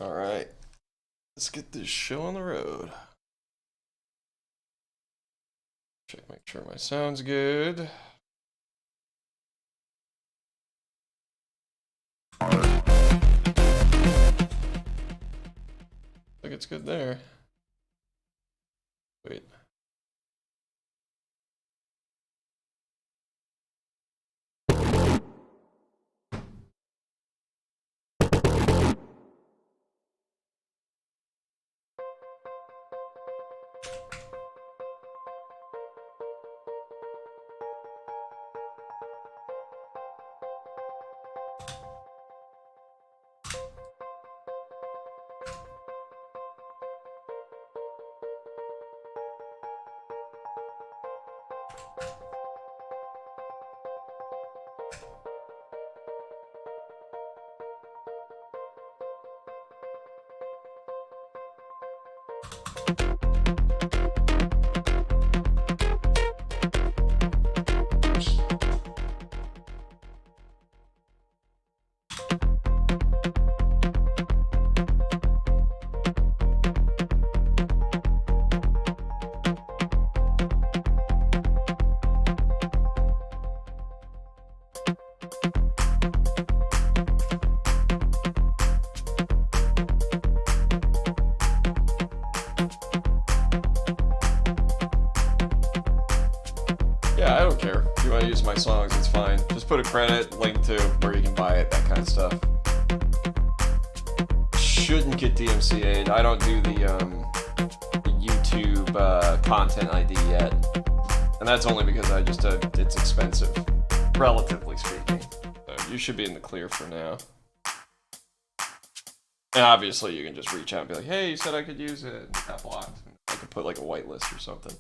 All right, let's get this show on the road. Make sure my sound's good. Look, it's good there. Wait. Yeah, I don't care. If you want to use my songs, it's fine. Just put a credit, link to where you can buy it, that kind of stuff. Shouldn't get DMCA'd. I don't do the YouTube content ID yet. And that's only because I just, it's expensive, relatively speaking. So you should be in the clear for now. And obviously you can just reach out and be like, hey, you said I could use it. And got blocked. I could put like a whitelist or something.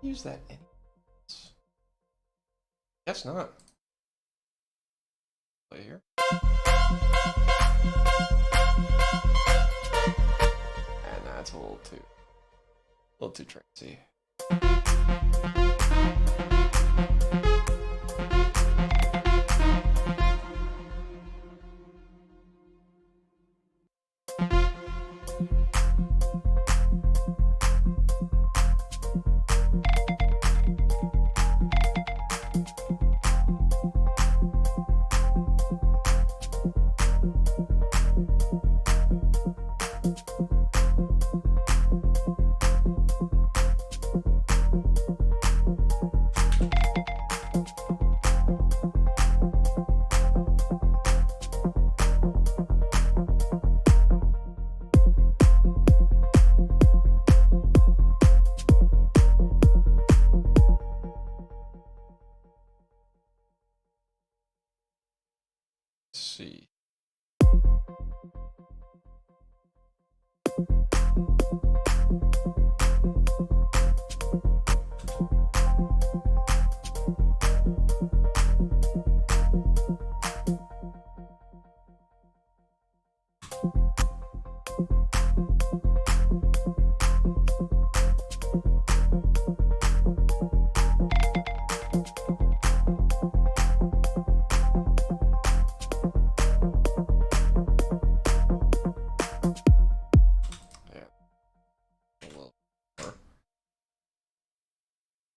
Use that anywhere else? Guess not. Play here. And that's a little too trancy. See.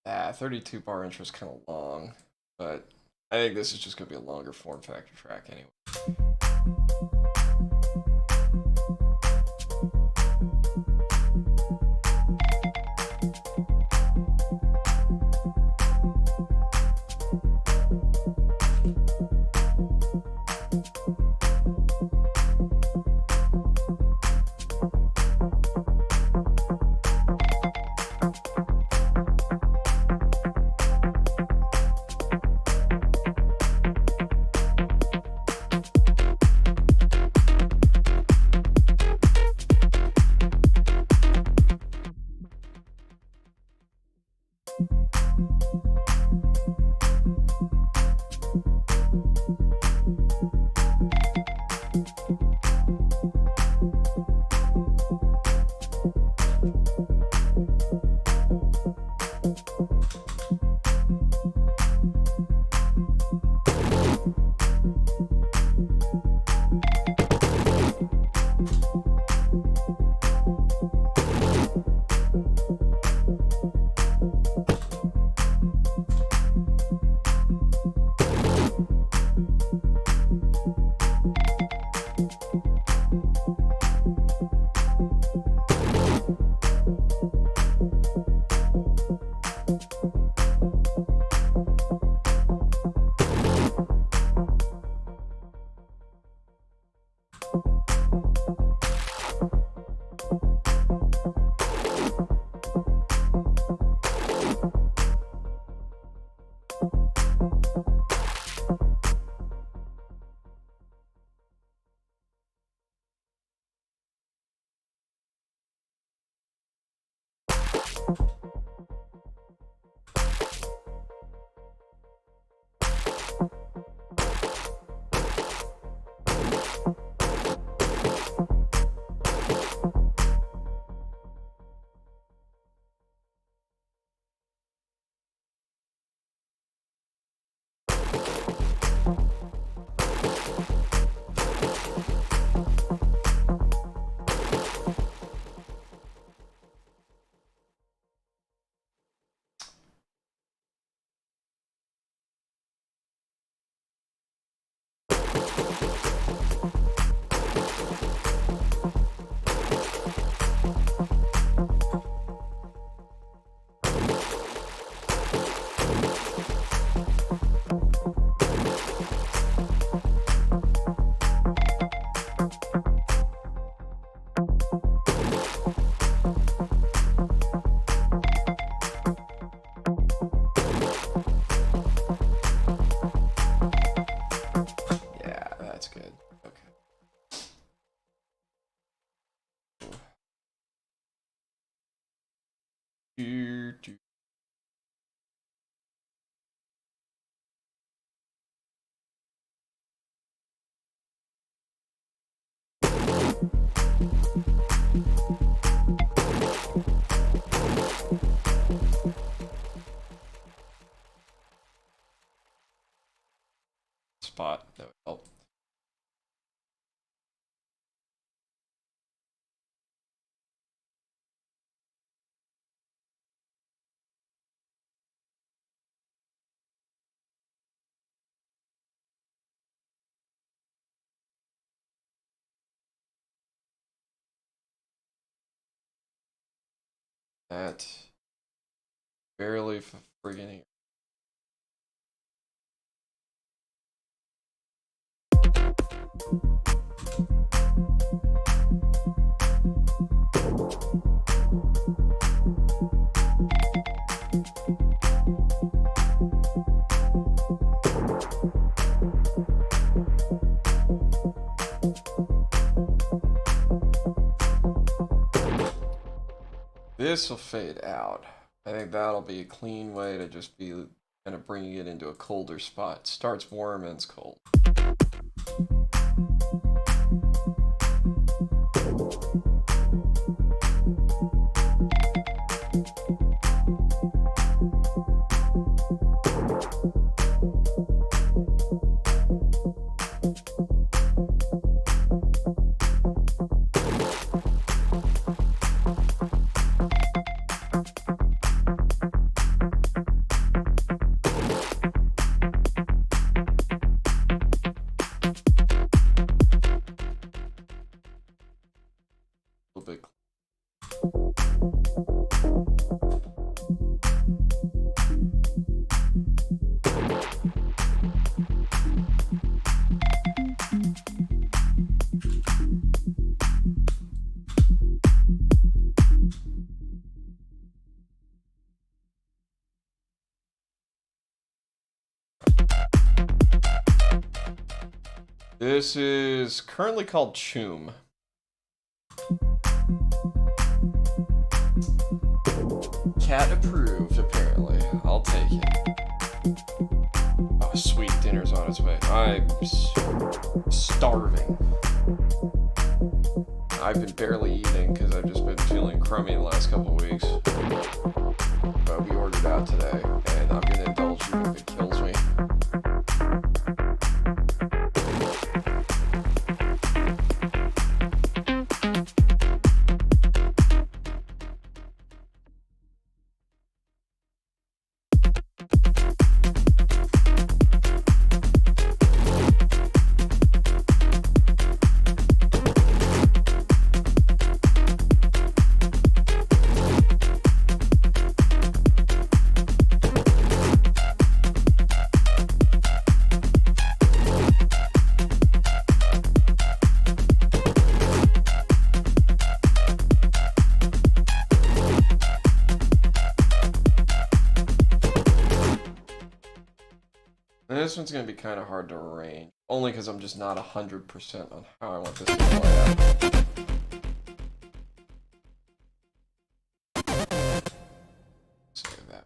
Yeah, 32 bar intro is kind of long, but I think this is just going to be a longer form factor track anyway. Spot that would help. That barely friggin' This will fade out. I think that'll be a clean way to just be kind of bringing it into a colder spot. Starts warm, ends cold. This is currently called Choom. Cat approved, apparently. I'll take it. Oh, sweet, dinner's on its way. I'm starving. I've been barely eating because I've just been feeling crummy the last couple of weeks. But we ordered out today, and I'm gonna indulge you if it kills me. This one's going to be kind of hard to arrange, only because I'm just not 100% on how I want this to play out. Save that.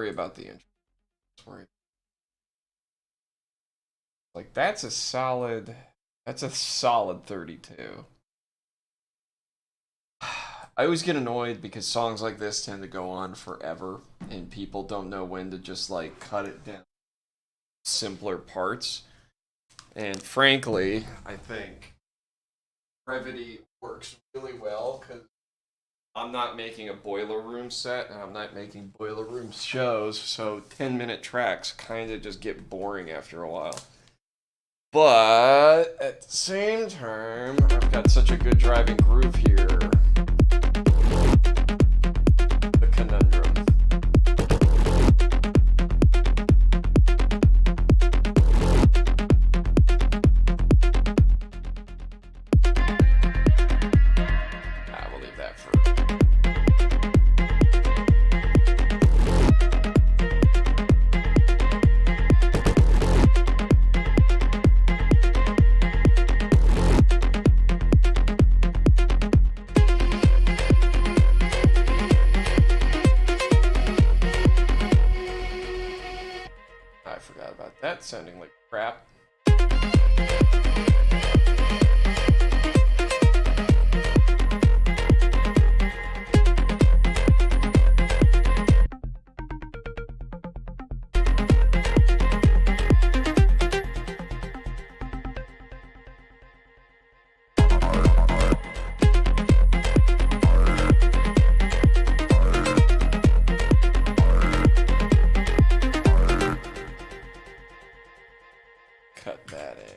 worry about the intro. Just worry. Like that's a solid 32. I always get annoyed because songs like this tend to go on forever and people don't know when to just like cut it down simpler parts. And frankly, I think brevity works really well because I'm not making a boiler room set and I'm not making boiler room shows, so 10-minute tracks kind of just get boring after a while. But at the same time, I've got such a good driving groove here. The conundrum. We'll leave that for. I forgot about that, sounding like crap. Cut that in.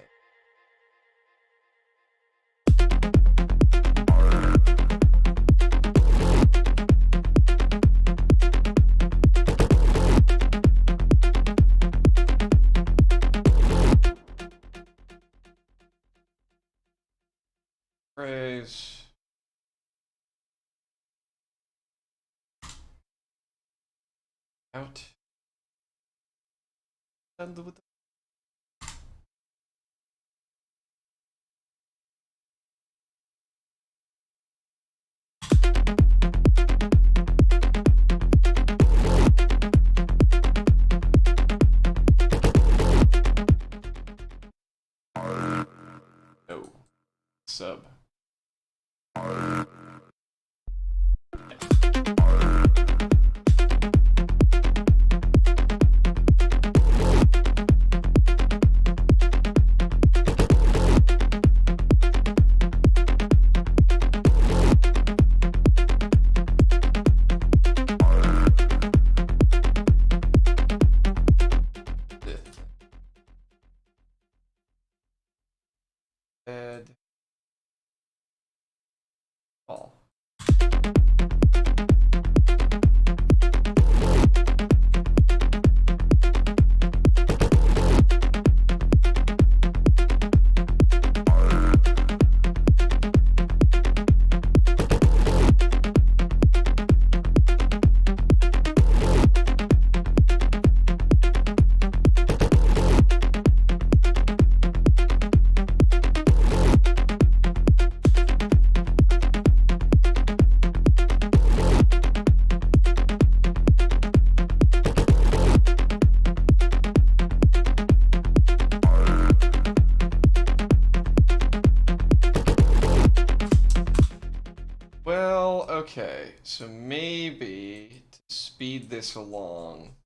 Praise. Out. And with the no sub. Ed. All. Well, okay, so maybe to speed this along,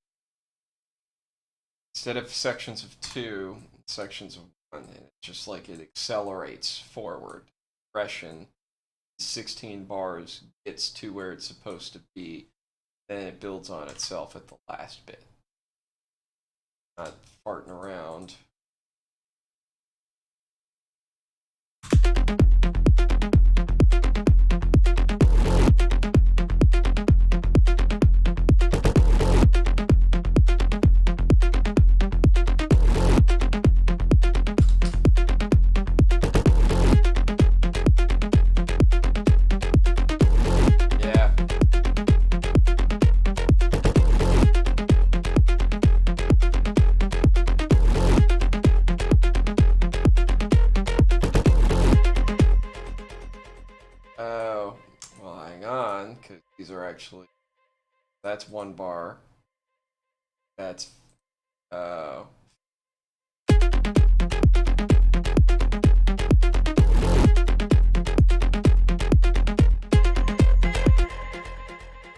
instead of sections of 2, sections of 1, it's just like it accelerates forward. Progression, 16 bars gets to where it's supposed to be, then it builds on itself at the last bit. Not farting around. These are actually, that's 1 bar. That's uh.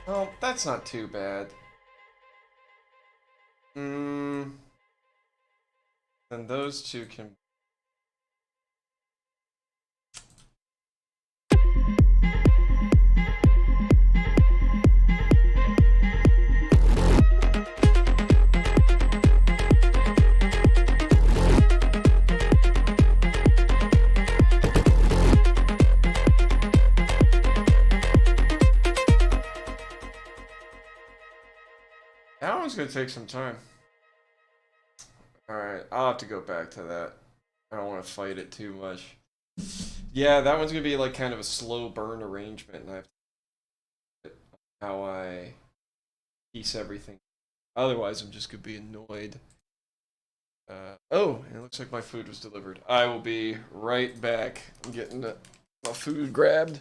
Oh, that's not too bad. Then those two can. That one's gonna take some time. Alright, I'll have to go back to that. I don't want to fight it too much. Yeah, that one's gonna be like kind of a slow burn arrangement, and I have to how I piece everything. Otherwise, I'm just gonna be annoyed. Oh, it looks like my food was delivered. I will be right back. I'm getting my food grabbed.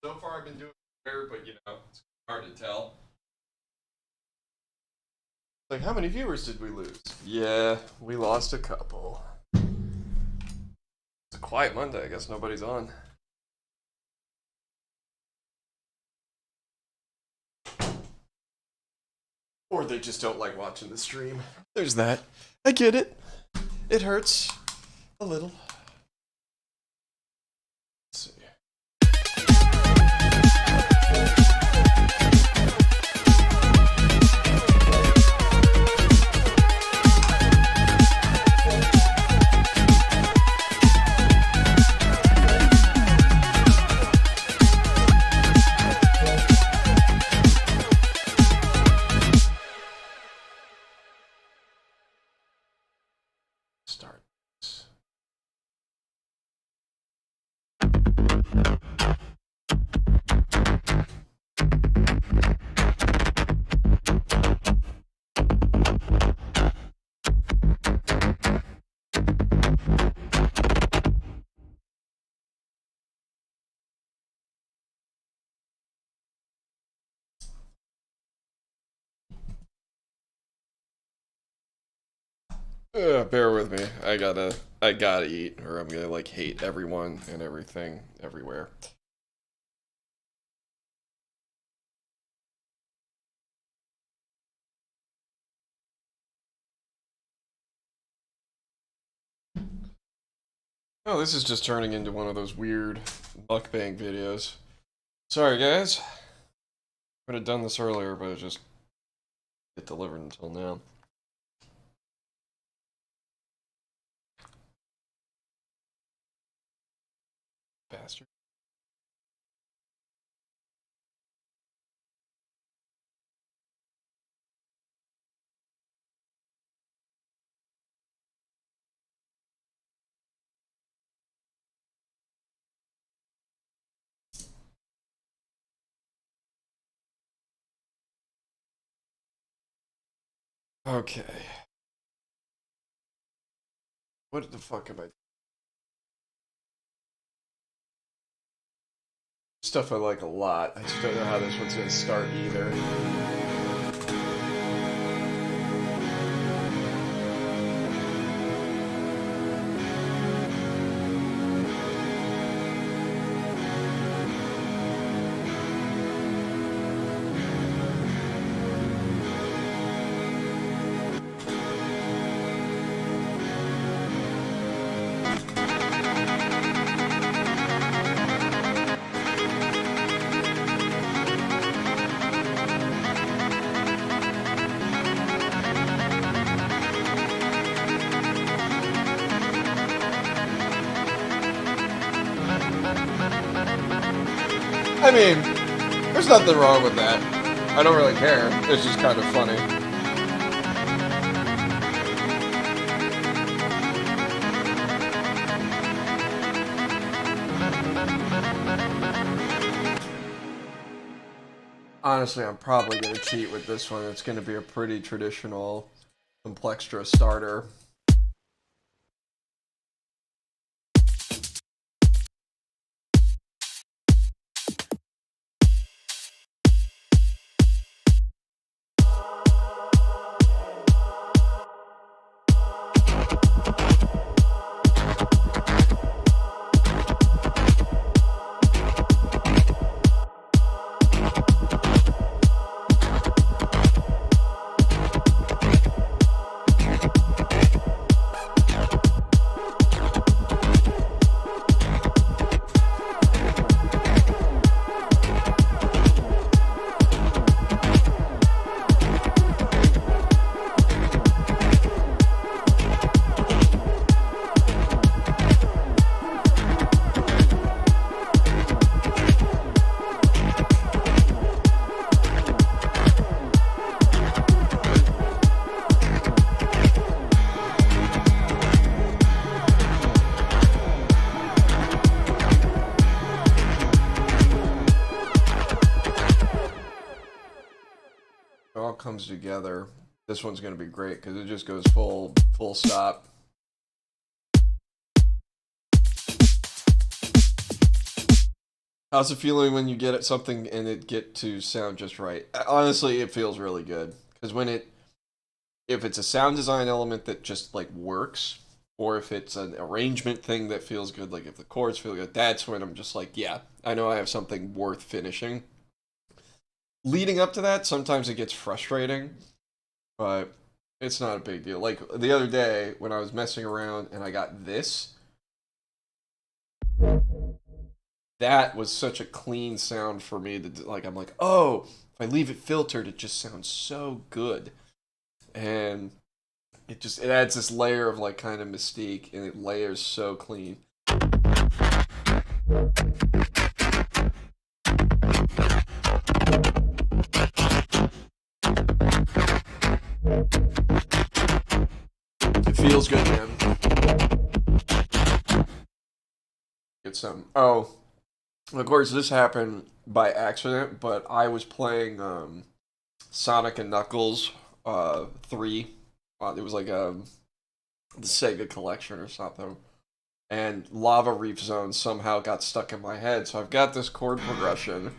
So far, I've been doing better, but it's hard to tell. Like, how many viewers did we lose? Yeah, we lost a couple. It's a quiet Monday. I guess nobody's on. Or they just don't like watching the stream. There's that. I get it. It hurts. A little. Let's see. Start. Bear with me. I gotta eat, or I'm gonna like hate everyone and everything everywhere. Oh, this is just turning into one of those weird mukbang videos. Sorry, guys. Would have done this earlier, but it just didn't get delivered until now. Bastard. Okay. What the fuck am I? Stuff I like a lot. I just don't know how this one's gonna start either. I mean, there's nothing wrong with that. I don't really care. It's just kind of funny. Honestly, I'm probably going to cheat with this one. It's going to be a pretty traditional Complextra starter. It all comes together. This one's going to be great because it just goes full stop. How's it feeling when you get something and it get to sound just right? Honestly, it feels really good because if it's a sound design element that just like works, or if it's an arrangement thing that feels good, like if the chords feel good, that's when I'm just like, yeah, I know I have something worth finishing. Leading up to that, sometimes it gets frustrating, but it's not a big deal. Like the other day when I was messing around and I got this, that was such a clean sound for me that like I'm like, oh, if I leave it filtered, it just sounds so good, and it adds this layer of like kind of mystique, and it layers so clean. It feels good, man. Get some. Oh, of course, this happened by accident, but I was playing Sonic and Knuckles 3. It was like the Sega collection or something. And Lava Reef Zone somehow got stuck in my head, so I've got this chord progression.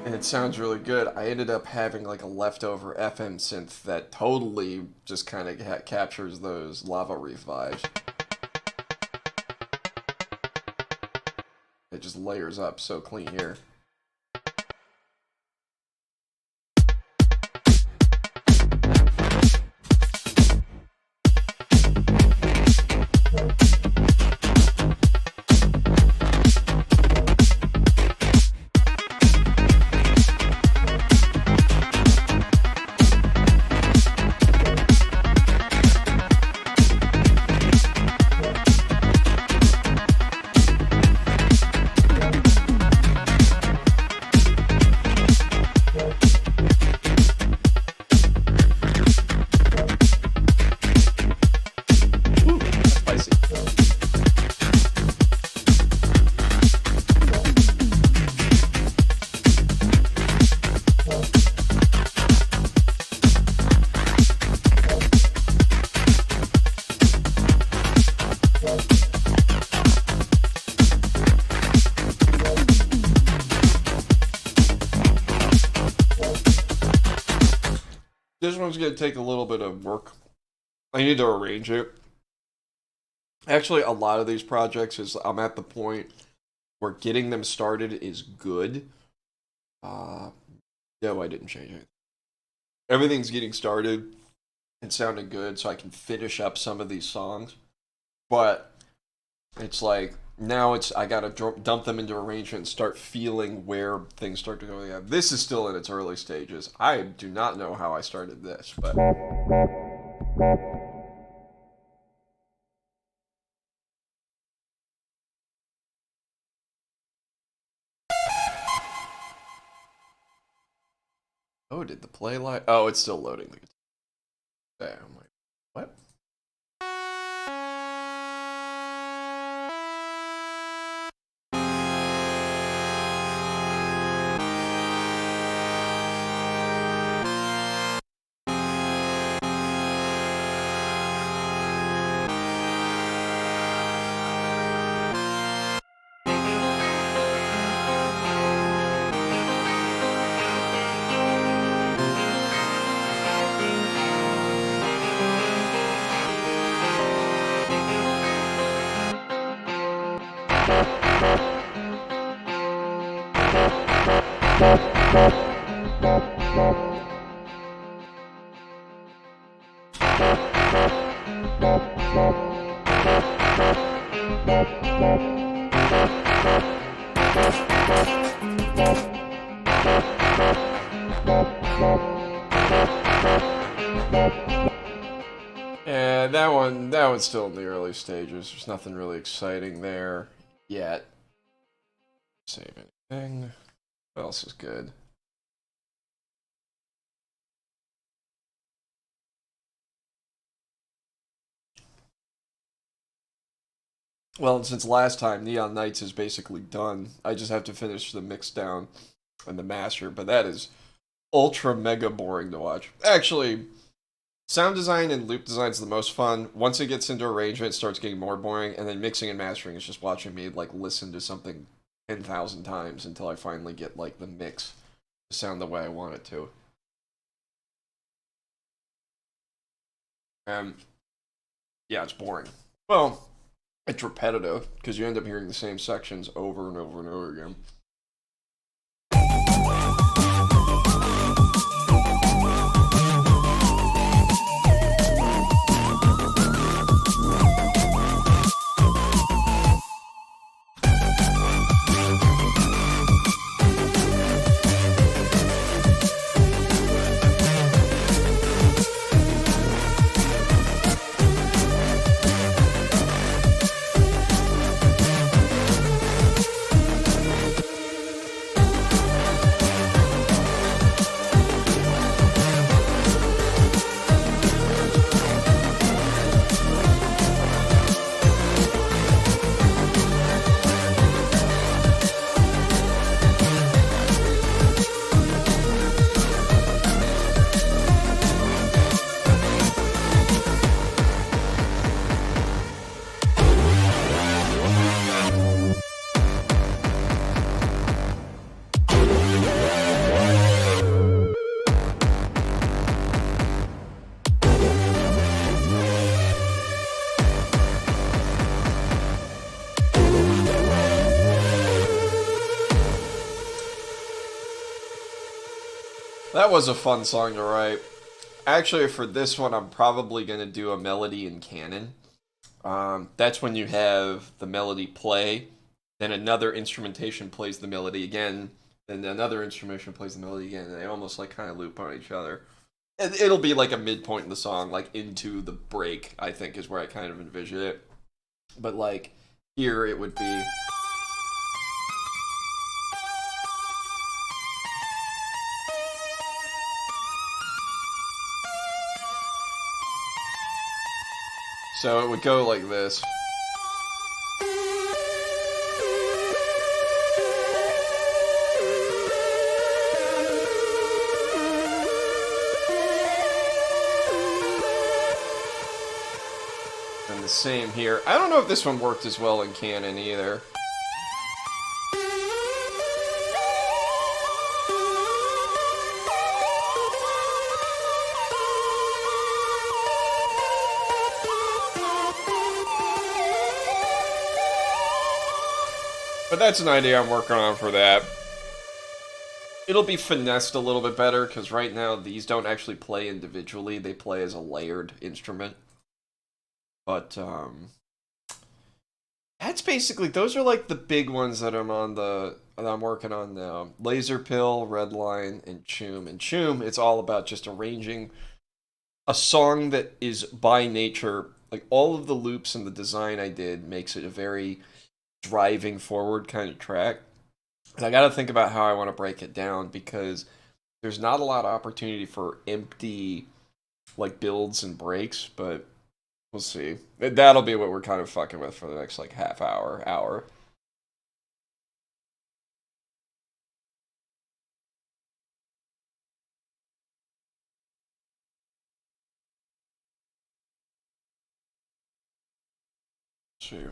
And it sounds really good. I ended up having like a leftover FM synth that totally just kind of captures those Lava Reef vibes. It just layers up so clean here. This one's gonna take a little bit of work. I need to arrange it. Actually, a lot of these projects is I'm at the point where getting them started is good. No, I didn't change it. Everything's getting started and sounding good, so I can finish up some of these songs. But it's like now I gotta dump them into arrangement and start feeling where things start to go. Yeah, this is still in its early stages. I do not know how I started this, but. Oh, did the play light? Oh, it's still loading. Damn, like, what? Yeah, that one's still in the early stages. There's nothing really exciting there yet. Save anything. What else is good? Well, since last time, Neon Knights is basically done. I just have to finish the mix down and the master, but that is ultra mega boring to watch. Actually, sound design and loop design is the most fun. Once it gets into arrangement, it starts getting more boring, and then mixing and mastering is just watching me like listen to something 10,000 times until I finally get like the mix to sound the way I want it to. And yeah, it's boring. Well, it's repetitive because you end up hearing the same sections over and over and over again. That was a fun song to write. Actually, for this one, I'm probably going to do a melody in Canon. That's when you have the melody play, then another instrumentation plays the melody again, then another instrumentation plays the melody again, and they almost like kind of loop on each other. It'll be like a midpoint in the song, like into the break, I think is where I kind of envision it. But like here it would be... So it would go like this. And the same here. I don't know if this one worked as well in Canon either. But that's an idea I'm working on for that. It'll be finessed a little bit better, because right now these don't actually play individually. They play as a layered instrument. But, that's basically, those are like the big ones that I'm working on now. Laser Pill, Redline, and Choom. And Choom, it's all about just arranging a song that is by nature, like all of the loops and the design I did makes it a very driving forward kind of track. And I got to think about how I want to break it down, because there's not a lot of opportunity for empty, like, builds and breaks, but we'll see. That'll be what we're kind of fucking with for the next, like, half hour. See.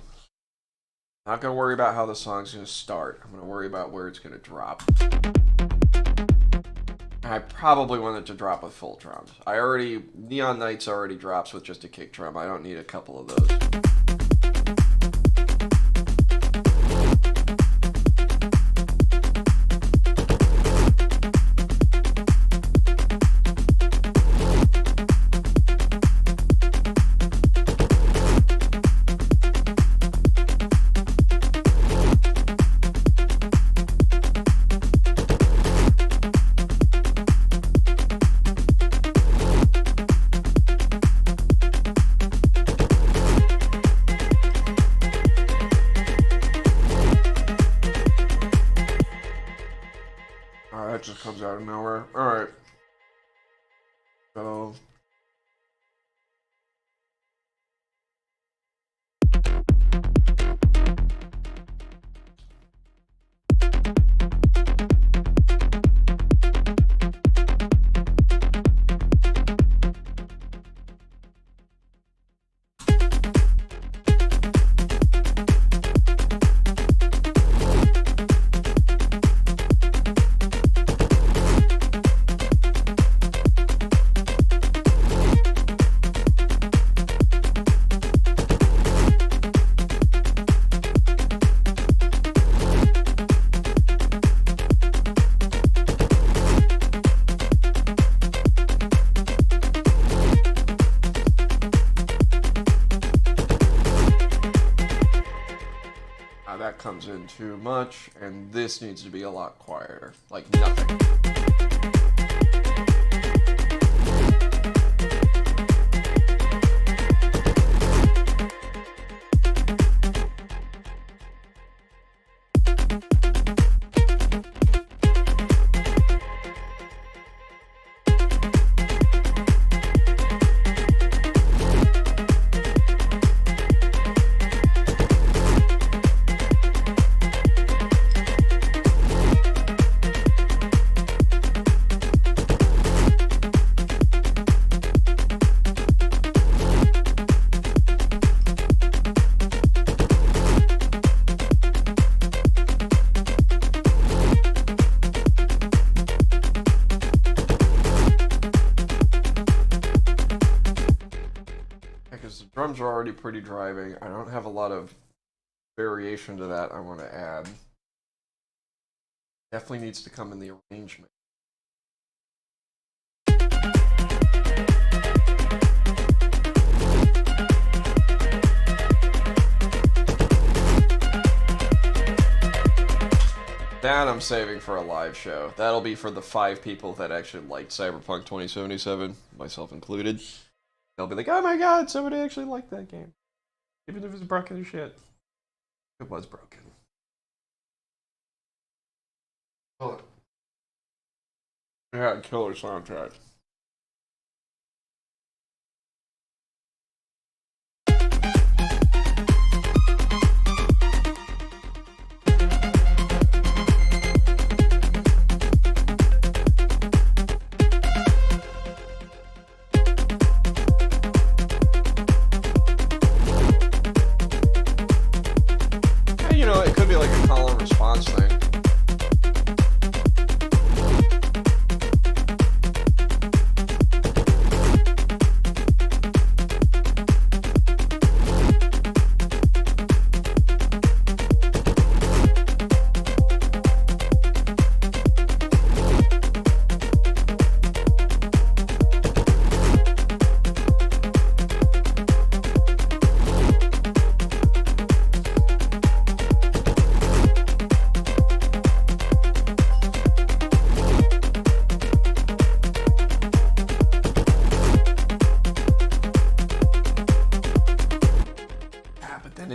Not gonna worry about how the song's gonna start. I'm gonna worry about where it's gonna drop. I probably want it to drop with full drums. Neon Nights already drops with just a kick drum. I don't need a couple of those. That just comes out of nowhere. Alright. So... that comes in too much, and this needs to be a lot quieter. Like nothing. Drums are already pretty driving. I don't have a lot of variation to that I want to add. Definitely needs to come in the arrangement. That I'm saving for a live show. That'll be for the 5 people that actually liked Cyberpunk 2077, myself included. They'll be like, oh my god, somebody actually liked that game. Even if it's broken as shit. It was broken. Oh. It had killer soundtrack. It could be like a call and response thing.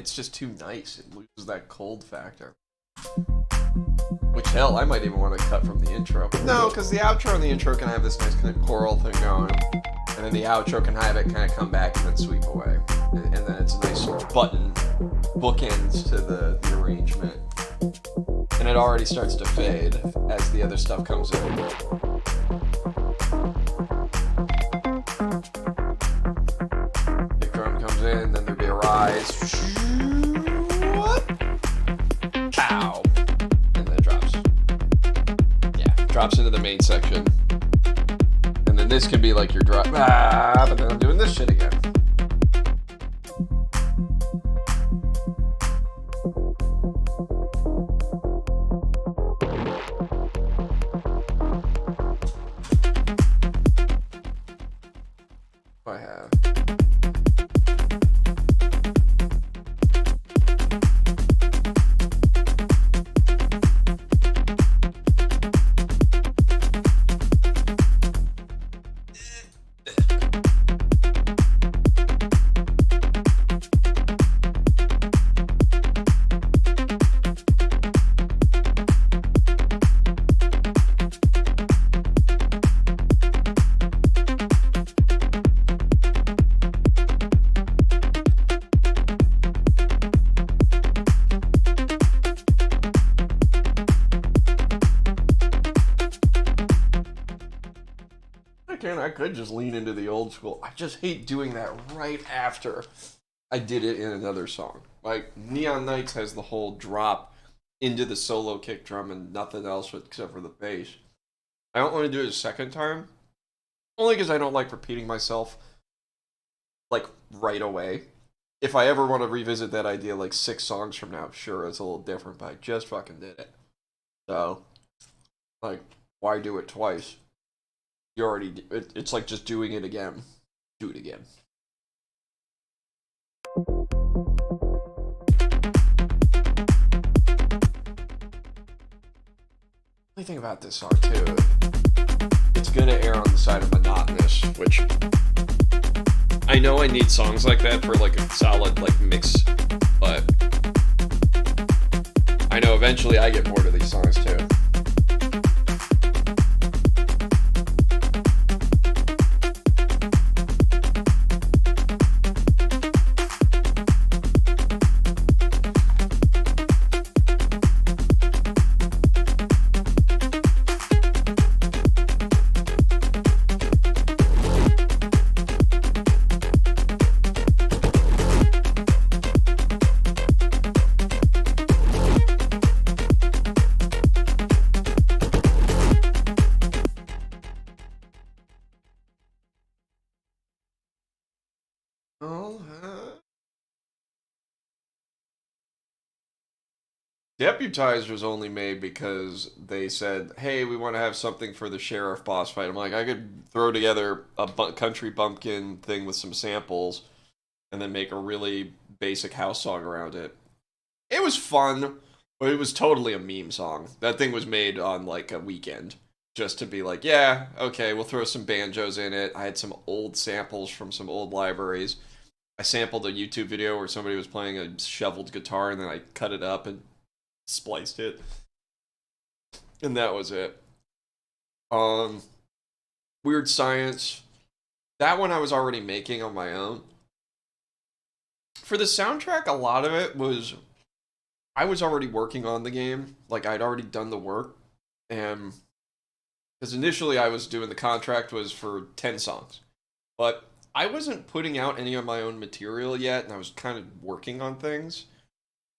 it's just too nice. It loses that cold factor. Which, hell, I might even want to cut from the intro. No, because the outro and the intro can have this nice kind of choral thing going. And then the outro can have it kind of come back and then sweep away. And then it's a nice button bookends to the arrangement. And it already starts to fade as the other stuff comes in. Kick drum comes in, then there'd be a rise. What? Pow! And then it drops. Yeah, drops into the main section. And then this can be like your drop. But then I'm doing this shit again. I have. I could just lean into the old school. I just hate doing that right after I did it in another song. Like, Neon Nights has the whole drop into the solo kick drum and nothing else except for the bass. I don't want to do it a second time. Only because I don't like repeating myself, like, right away. If I ever want to revisit that idea, like, 6 songs from now, sure, it's a little different, but I just fucking did it. So, like, why do it twice? You already, it's like just doing it again. Do it again. Only thing about this song too, it's gonna err on the side of monotonous, which I know I need songs like that for like a solid like mix, but I know eventually I get bored of these songs too. Deputize was only made because they said, hey, we want to have something for the sheriff boss fight. I'm like, I could throw together a country bumpkin thing with some samples and then make a really basic house song around it. It was fun, but it was totally a meme song. That thing was made on like a weekend just to be like, yeah, okay, we'll throw some banjos in it. I had some old samples from some old libraries. I sampled a YouTube video where somebody was playing a shoveled guitar and then I cut it up and spliced it, and that was it. Weird Science, that one I was already making on my own. For the soundtrack, a lot of it was I was already working on the game, like I'd already done the work, and because initially I was doing the contract was for 10 songs, but I wasn't putting out any of my own material yet, and I was kind of working on things,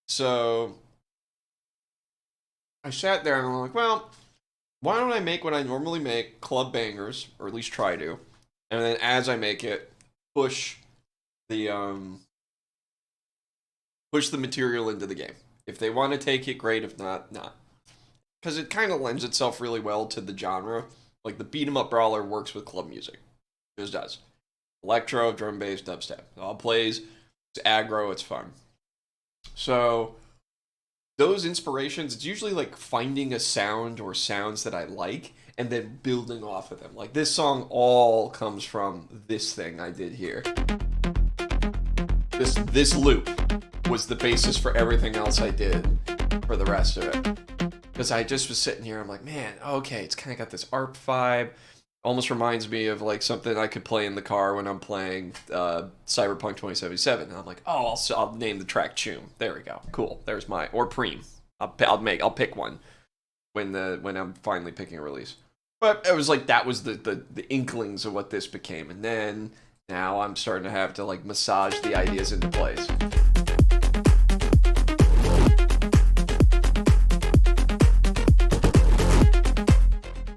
so I sat there and I'm like, well, why don't I make what I normally make, club bangers, or at least try to, and then as I make it, push the material into the game. If they want to take it, great. If not, not. Because it kind of lends itself really well to the genre. Like, the beat-em-up brawler works with club music. It just does. Electro, drum bass, dubstep. It all plays. It's aggro. It's fun. So those inspirations, it's usually like finding a sound or sounds that I like and then building off of them. Like, this song all comes from this thing I did here. This loop. was the basis for everything else I did for the rest of it. Because I just was sitting here, I'm like, man, okay, it's kind of got this ARP vibe. Almost reminds me of like something I could play in the car when I'm playing Cyberpunk 2077. And I'm like, oh, I'll name the track Choom. There we go. Cool. There's my, or Preem. I'll pick one when I'm finally picking a release. But it was like that was the inklings of what this became, and then now I'm starting to have to like massage the ideas into place.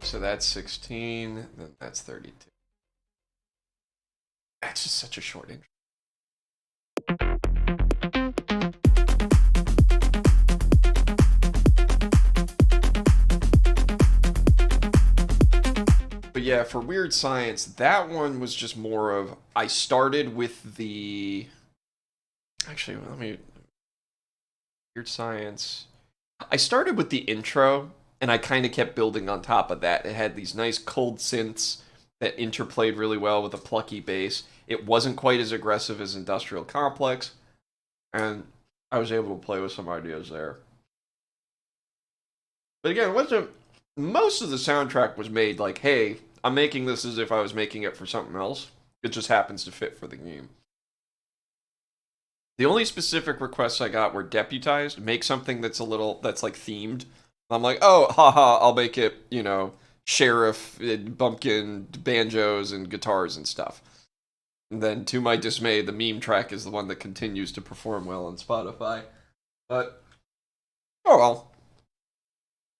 So that's 16, then that's 32. That's just such a short intro. But yeah, for Weird Science, that one was just more of, I started with the, actually, Weird Science, I started with the intro, and I kind of kept building on top of that. It had these nice cold synths that interplayed really well with a plucky bass. It wasn't quite as aggressive as Industrial Complex, and I was able to play with some ideas there. But again, it wasn't, most of the soundtrack was made like, hey, I'm making this as if I was making it for something else. It just happens to fit for the game. The only specific requests I got were Deputized, make something that's that's like themed. I'm like, oh, haha, I'll make it, you know, sheriff, bumpkin, banjos, and guitars and stuff. And then, to my dismay, the meme track is the one that continues to perform well on Spotify. But, oh well.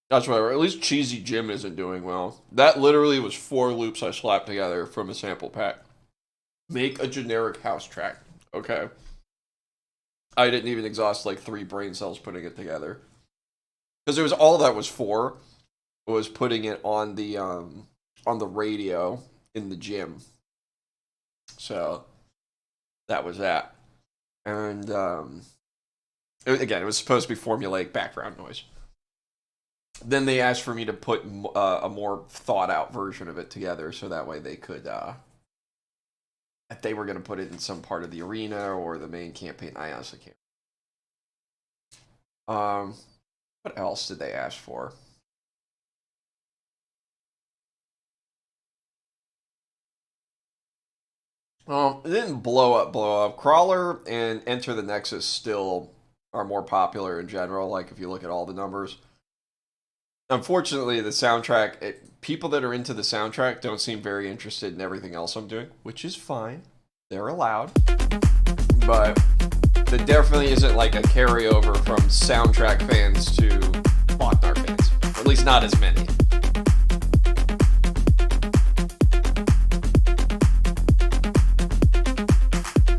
That's whatever. At least Cheesy Jim isn't doing well. That literally was 4 loops I slapped together from a sample pack. Make a generic house track. Okay. I didn't even exhaust like 3 brain cells putting it together. Because it was all that was for was putting it on the radio in the gym. So that was that. And again, it was supposed to be formulaic background noise. Then they asked for me to put a more thought out version of it together, so that way they could, if they were going to put it in some part of the arena or the main campaign. I honestly can't. What else did they ask for? Well, it didn't blow up. Crawler and Enter the Nexus still are more popular in general, like if you look at all the numbers. Unfortunately, the soundtrack, people that are into the soundtrack don't seem very interested in everything else I'm doing, which is fine. They're allowed. But there definitely isn't like a carryover from soundtrack fans to Locknar fans. Or at least not as many.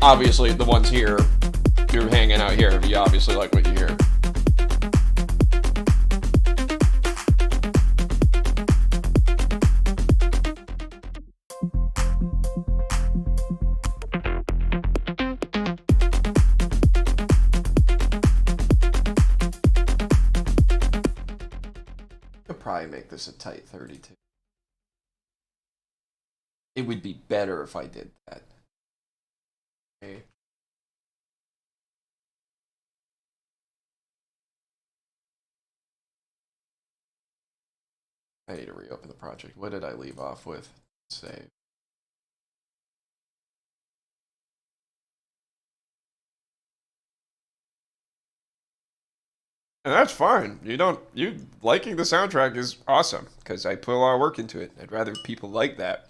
Obviously, the ones here, you're hanging out here, you obviously like what you hear. Probably make this a tight 32. It would be better if I did that. Okay. I need to reopen the project. What did I leave off with? Save. And that's fine. You liking the soundtrack is awesome, because I put a lot of work into it. I'd rather people like that.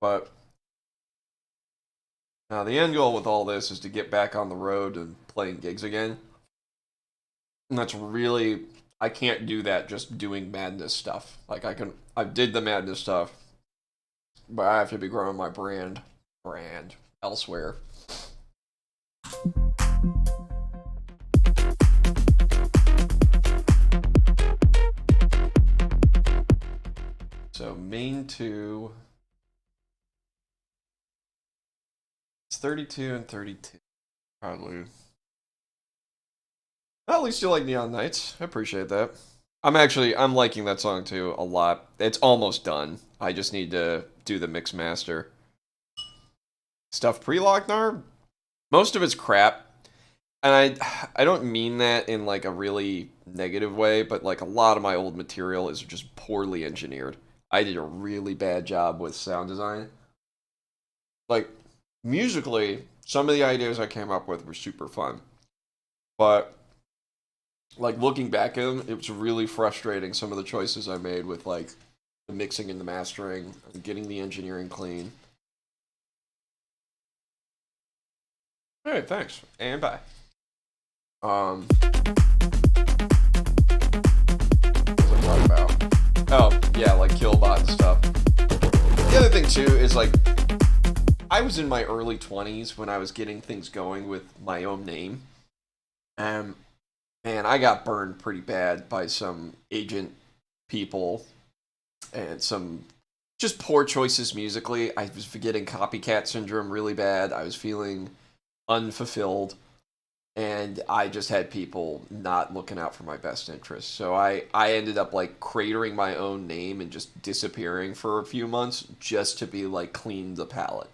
But now the end goal with all this is to get back on the road and playing gigs again. And that's really, I can't do that just doing Madness stuff. Like I did the Madness stuff, but I have to be growing my brand elsewhere. So main 2, it's 32 and 32, probably. Well, at least you like Neon Nights. I appreciate that. I'm liking that song too a lot. It's almost done. I just need to do the mix master. stuff pre-Locknar, most of it's crap. And I don't mean that in like a really negative way, but like a lot of my old material is just poorly engineered. I did a really bad job with sound design. Like musically, some of the ideas I came up with were super fun. But like looking back at them, it was really frustrating some of the choices I made with like the mixing and the mastering, and getting the engineering clean. All right, thanks, and bye. What was I talking about? Oh, yeah, like Killbot and stuff. The other thing too is like I was in my early 20s when I was getting things going with my own name. And I got burned pretty bad by some agent people and some just poor choices musically. I was getting copycat syndrome really bad. I was feeling unfulfilled, and I just had people not looking out for my best interests. So I ended up like cratering my own name and just disappearing for a few months just to be like clean the palette.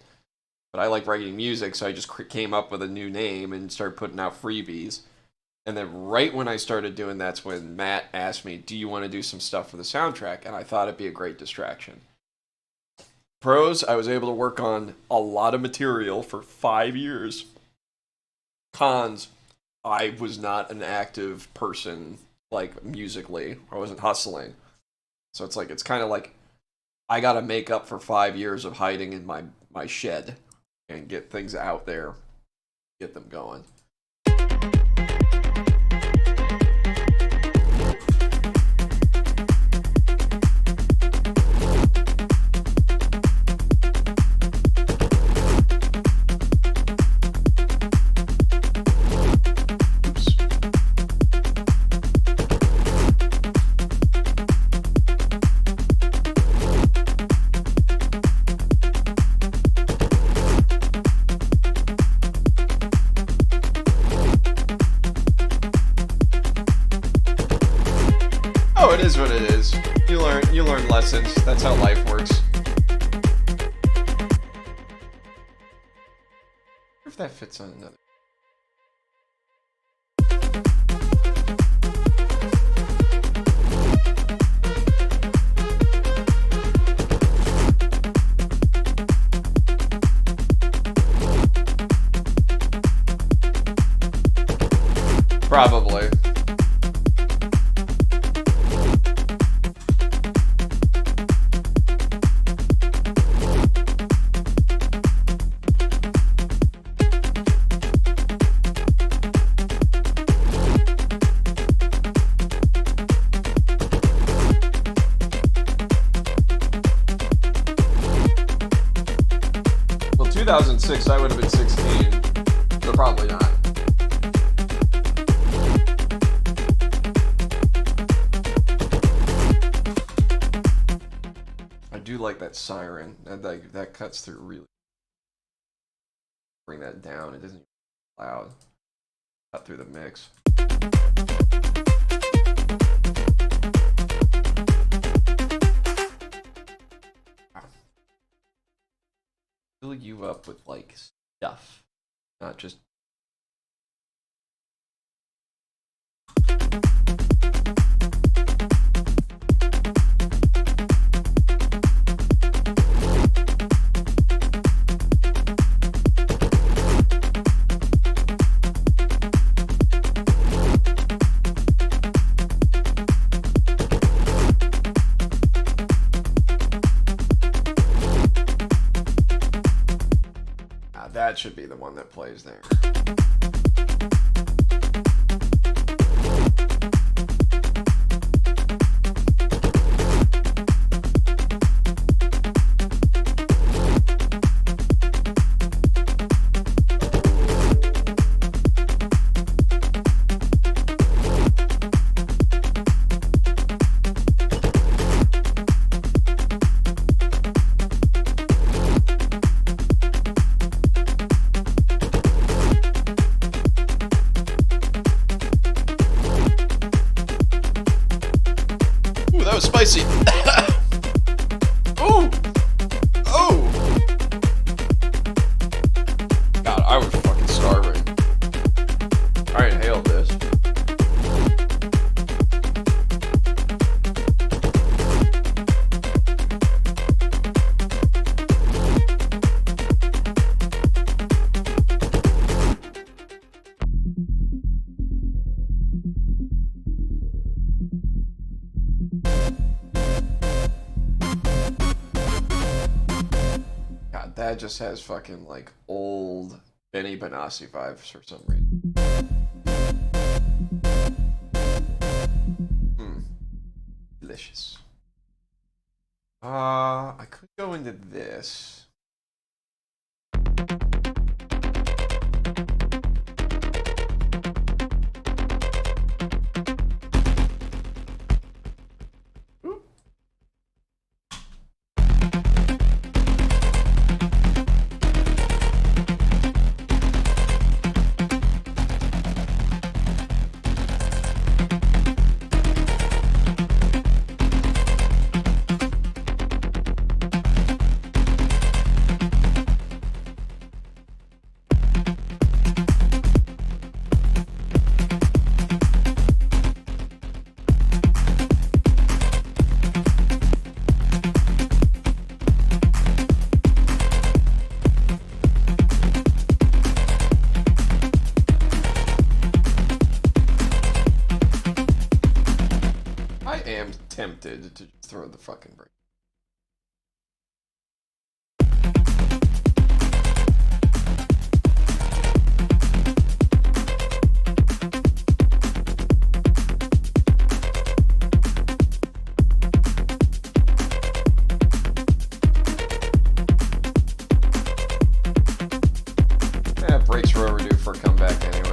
But I like writing music, so I just came up with a new name and started putting out freebies. And then right when I started doing that's when Matt asked me, do you want to do some stuff for the soundtrack? And I thought it'd be a great distraction. Pros, I was able to work on a lot of material for 5 years. Cons, I was not an active person, like, musically. I wasn't hustling. So it's like, it's kind of like, I gotta make up for 5 years of hiding in my shed and get things out there, get them going. It is what it is. You learn lessons. That's how life works. If that fits on another. Probably. Well, 2006, I would have been 16, so probably not. I do like that siren. That cuts through really. Bring that down. It isn't loud. Cut through the mix. Fill you up with like stuff, not just. That should be the one that plays there. That was spicy. Ooh! Oh! that just has fucking like old Benny Benassi vibes for some reason. Delicious. I could go into this. Tempted to throw the fucking break. Yeah, breaks were overdue for a comeback anyway.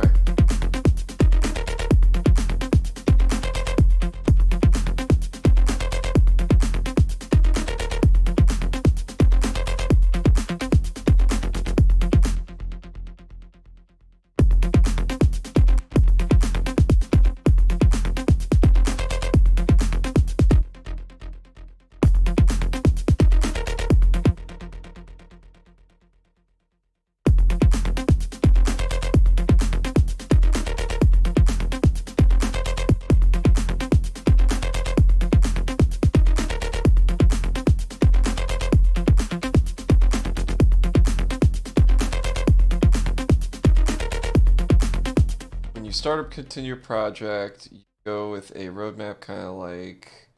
Start up, continue project, you go with a roadmap, kind of like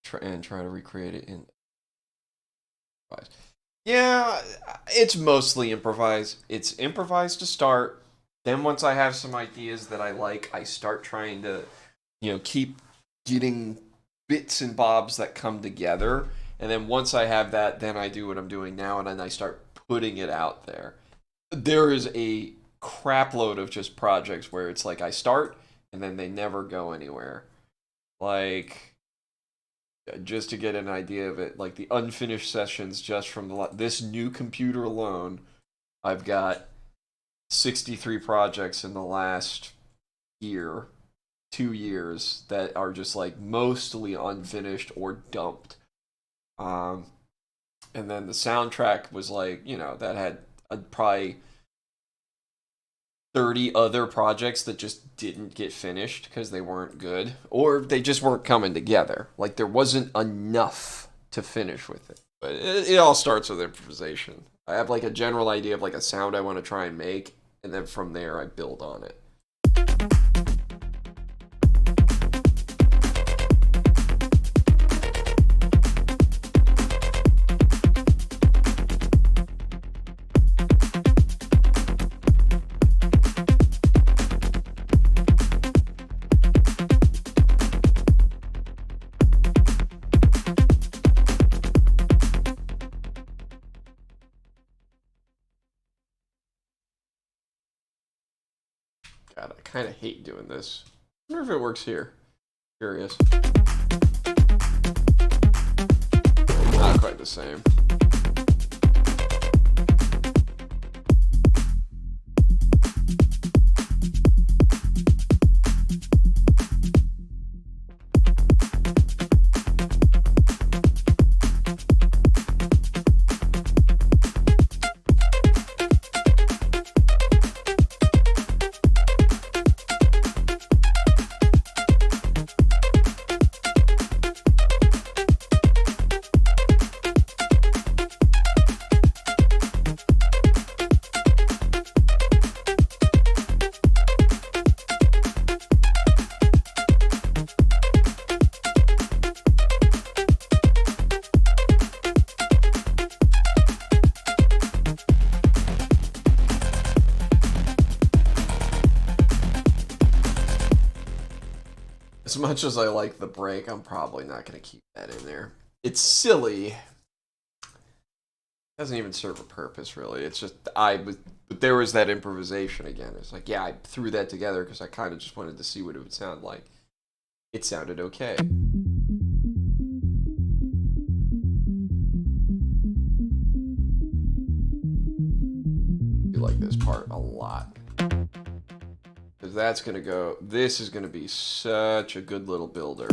try to recreate it in. Yeah, it's mostly improvise. It's improvised to start. Then once I have some ideas that I like, I start trying to, keep getting bits and bobs that come together. And then once I have that, then I do what I'm doing now, and then I start putting it out there. There is a crap load of just projects where it's like I start and then they never go anywhere. Like, just to get an idea of it, like the unfinished sessions just from this new computer alone, I've got 63 projects in the last year, 2 years, that are just like mostly unfinished or dumped. And then the soundtrack was like, that had probably 30 other projects that just didn't get finished because they weren't good, or they just weren't coming together. Like, there wasn't enough to finish with it. But it all starts with improvisation. I have like a general idea of like a sound I want to try and make, and then from there I build on it. God, I kind of hate doing this. I wonder if it works here. Curious. Not quite the same. much as I like the break, I'm probably not going to keep that in there. It's silly. It doesn't even serve a purpose, really. It's just, but there was that improvisation again. It's like, yeah, I threw that together because I kind of just wanted to see what it would sound like. It sounded okay. I like this part a lot. Because that's going to go, this is going to be such a good little builder.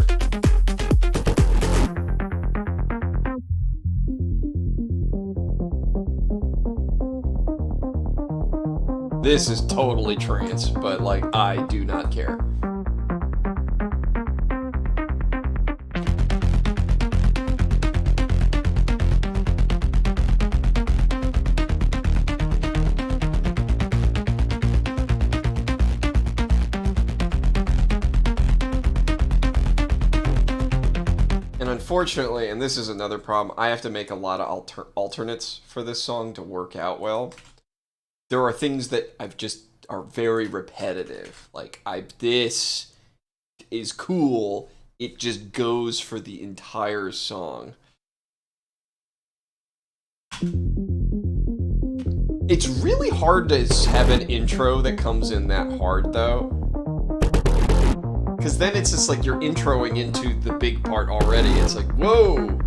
This is totally trance, but like, I do not care. Unfortunately, and this is another problem, I have to make a lot of alternates for this song to work out well. There are things that are very repetitive. Like, this is cool. It just goes for the entire song. It's really hard to have an intro that comes in that hard, though. Because then it's just like you're introing into the big part already. It's like, whoa!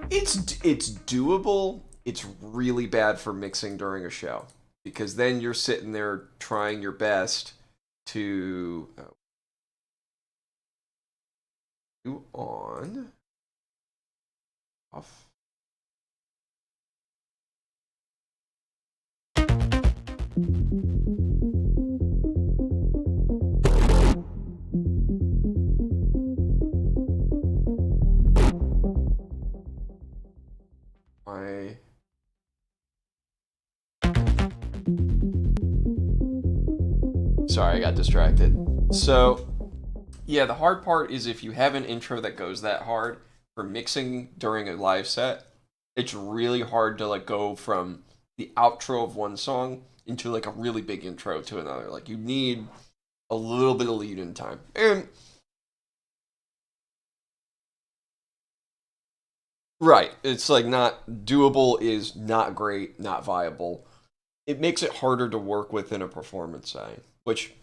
It's doable. It's really bad for mixing during a show. Because then you're sitting there trying your best to... on... off... Sorry, I got distracted. So, yeah, the hard part is if you have an intro that goes that hard for mixing during a live set, it's really hard to like go from the outro of one song into like a really big intro to another. Like, you need a little bit of lead-in time. And right, it's like not doable is not great, not viable. It makes it harder to work with in a performance setting, which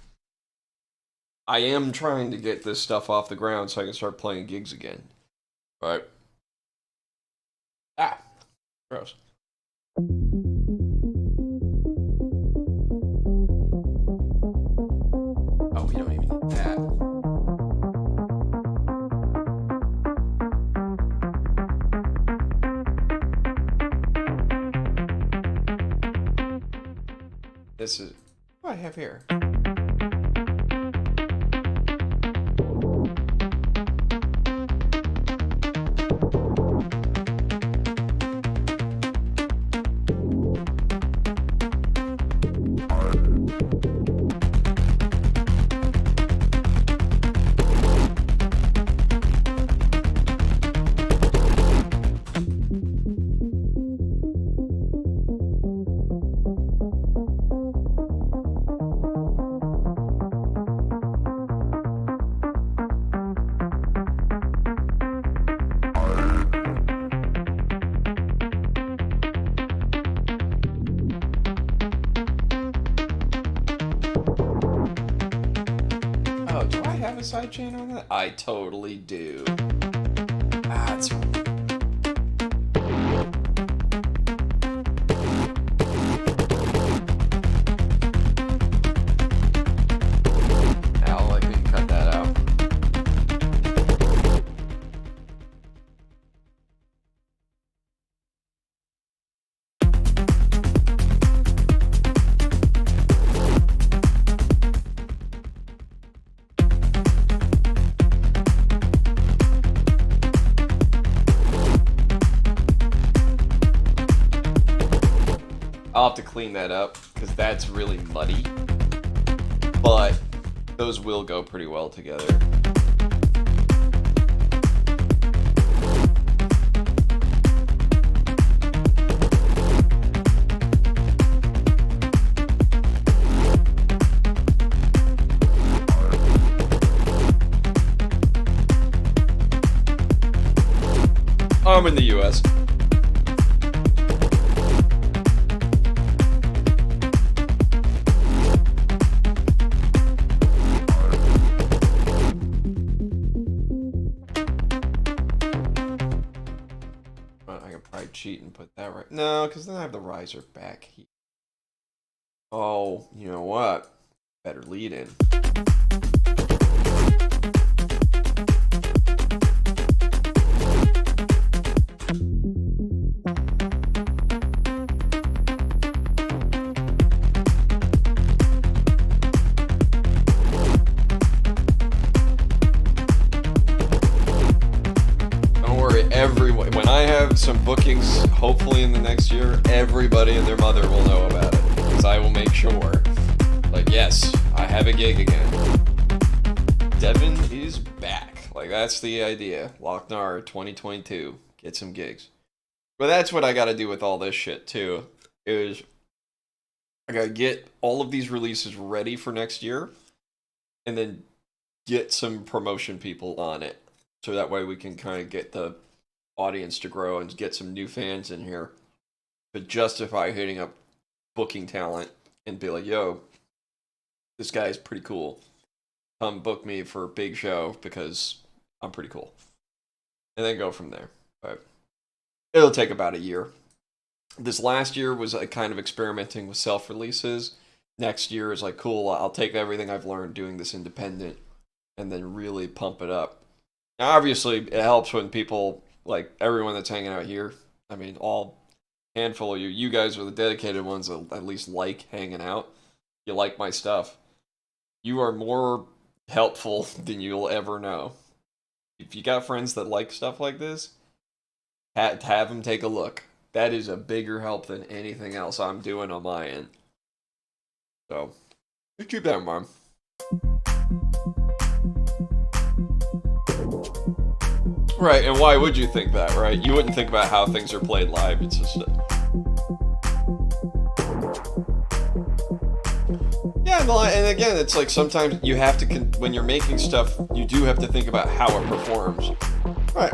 I am trying to get this stuff off the ground so I can start playing gigs again. But gross. Oh, we don't even need that. This is what I have here. Sidechain on that? I totally do. That's Al, I can cut that out. I'll have to clean that up because that's really muddy, but those will go pretty well together. I'm in the U.S. I can probably cheat and put that right. No, because then I have the riser back here. Oh, you know what? Better lead in. When I have some bookings, hopefully in the next year, everybody and their mother will know about it. Because I will make sure. Like, yes, I have a gig again. Devin is back. Like, that's the idea. Locknar 2022. Get some gigs. But that's what I gotta do with all this shit, too. Is I gotta get all of these releases ready for next year. And then get some promotion people on it. So that way we can kind of get the audience to grow and get some new fans in here to justify hitting up booking talent and be like, yo, this guy's pretty cool. Come book me for a big show because I'm pretty cool. And then go from there. But it'll take about a year. This last year was like kind of experimenting with self-releases. Next year is like, cool, I'll take everything I've learned doing this independent and then really pump it up. Now, obviously, it helps when people, like everyone that's hanging out here, I mean, all handful of you guys are the dedicated ones that at least like hanging out. You like my stuff. You are more helpful than you'll ever know. If you got friends that like stuff like this, have them take a look. That is a bigger help than anything else I'm doing on my end. So, just keep that in mind. Right, and why would you think that, right? You wouldn't think about how things are played live. It's just... Yeah, and again, it's like sometimes you have to... when you're making stuff, you do have to think about how it performs. Right.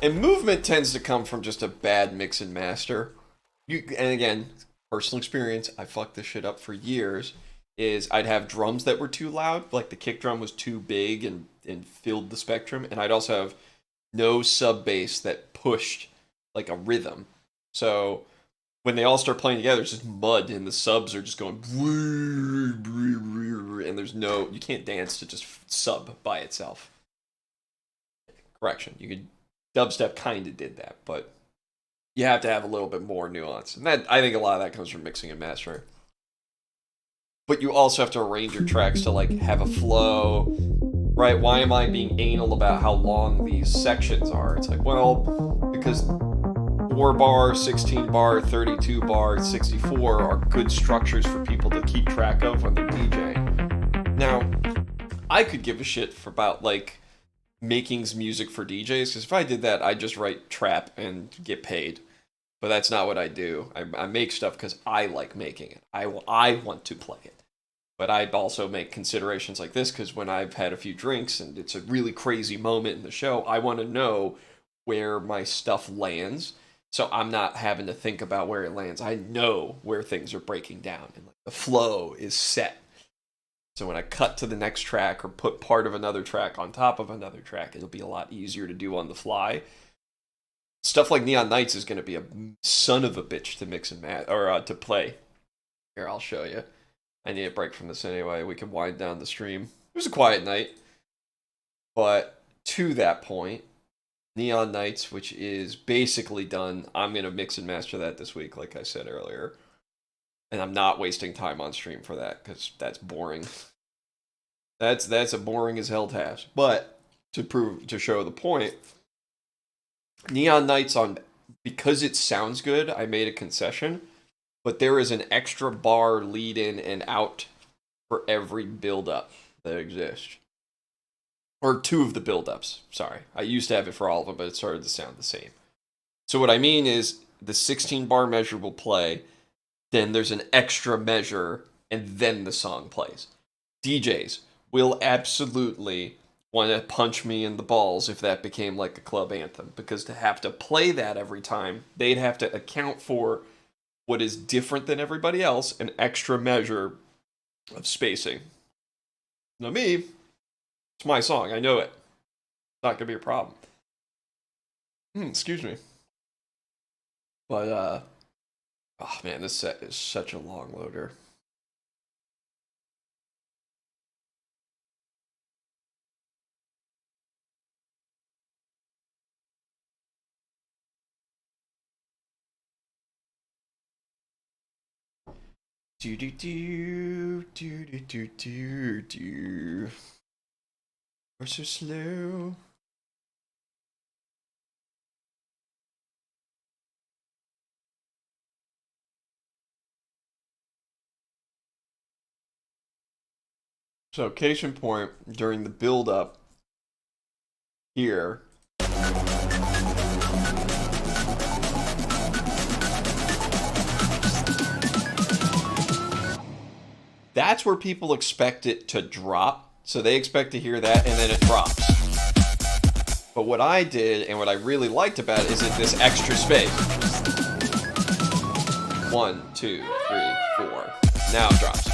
And movement tends to come from just a bad mix and master. And again, personal experience, I fucked this shit up for years. Is I'd have drums that were too loud, like the kick drum was too big and filled the spectrum, and I'd also have no sub bass that pushed like a rhythm. So when they all start playing together, it's just mud, and the subs are just going, and there's no, you can't dance to just sub by itself. Correction, you could, dubstep kind of did that, but you have to have a little bit more nuance, and that I think a lot of that comes from mixing and mastering. But you also have to arrange your tracks to like have a flow, right? Why am I being anal about how long these sections are? It's like, well, because 4 bar, 16 bar, 32 bar, 64 are good structures for people to keep track of when they're DJing. Now, I could give a shit for about like making music for DJs, because if I did that, I'd just write trap and get paid. But that's not what I do. I make stuff because I like making it. I want to play it. But I also make considerations like this because when I've had a few drinks and it's a really crazy moment in the show, I want to know where my stuff lands. So I'm not having to think about where it lands. I know where things are breaking down and like the flow is set. So when I cut to the next track or put part of another track on top of another track, it'll be a lot easier to do on the fly. Stuff like Neon Nights is going to be a son of a bitch to mix and match, or to play. Here, I'll show you. I need a break from this anyway. We can wind down the stream. It was a quiet night. But to that point, Neon Nights, which is basically done, I'm going to mix and master that this week, like I said earlier. And I'm not wasting time on stream for that, because that's boring. That's a boring as hell task. But to show the point, Neon Nights because it sounds good, I made a concession, but there is an extra bar lead in and out for every build-up that exists. Or 2 of the build-ups, sorry. I used to have it for all of them, but it started to sound the same. So what I mean is, the 16 bar measure will play, then there's an extra measure, and then the song plays. DJs will absolutely want to punch me in the balls if that became like a club anthem, because to have to play that every time, they'd have to account for what is different than everybody else, an extra measure of spacing. Now me, it's my song, I know it. It's not gonna be a problem. Excuse me. But oh man, this set is such a long loader. Do do do do do do do do. We're so slow. So, case in point, during the build-up here, that's where people expect it to drop. So they expect to hear that, and then it drops. But what I did, and what I really liked about it, is this extra space. 1, 2, 3, 4. Now it drops.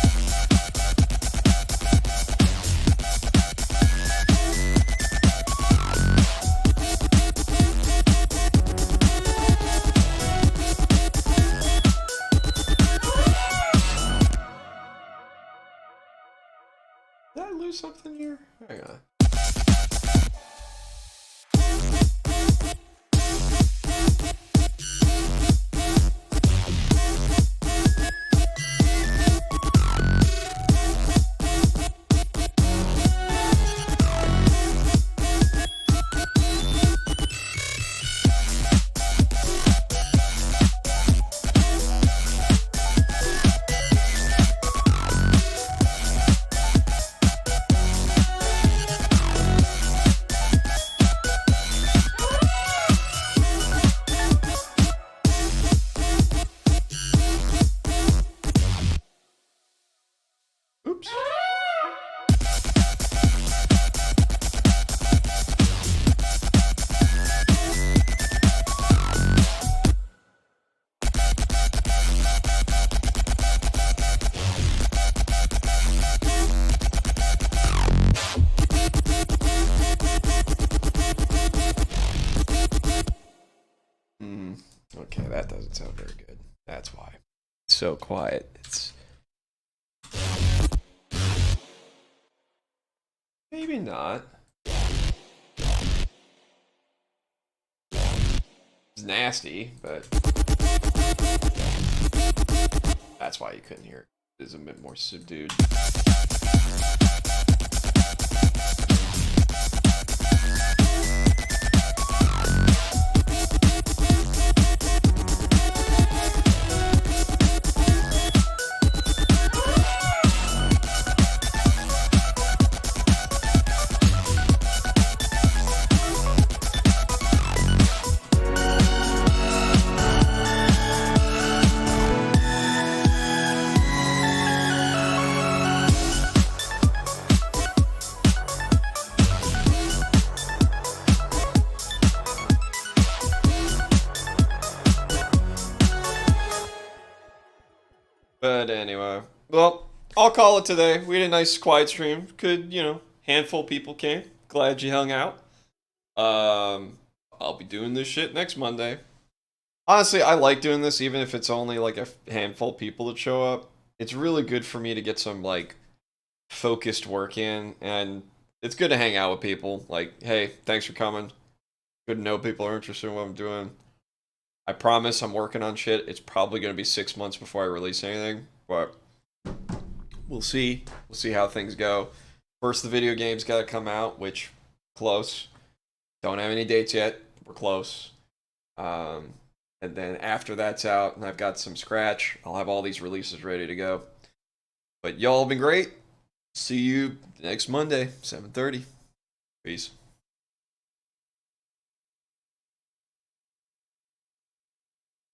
Did I lose something here? Hang on. Oops. Okay, that doesn't sound very good. That's why. It's so quiet. It's maybe not. It's nasty, but that's why you couldn't hear it. It is a bit more subdued. But anyway, well, I'll call it today. We had a nice quiet stream. Good, handful of people came. Glad you hung out. I'll be doing this shit next Monday. Honestly, I like doing this even if it's only like a handful of people that show up. It's really good for me to get some like focused work in, and it's good to hang out with people. Like, hey, thanks for coming. Good to know people are interested in what I'm doing. I promise I'm working on shit. It's probably going to be 6 months before I release anything, but we'll see. We'll see how things go. First, the video game's got to come out, which, close. Don't have any dates yet. We're close. And then after that's out, and I've got some scratch, I'll have all these releases ready to go. But y'all have been great. See you next Monday, 7:30. Peace.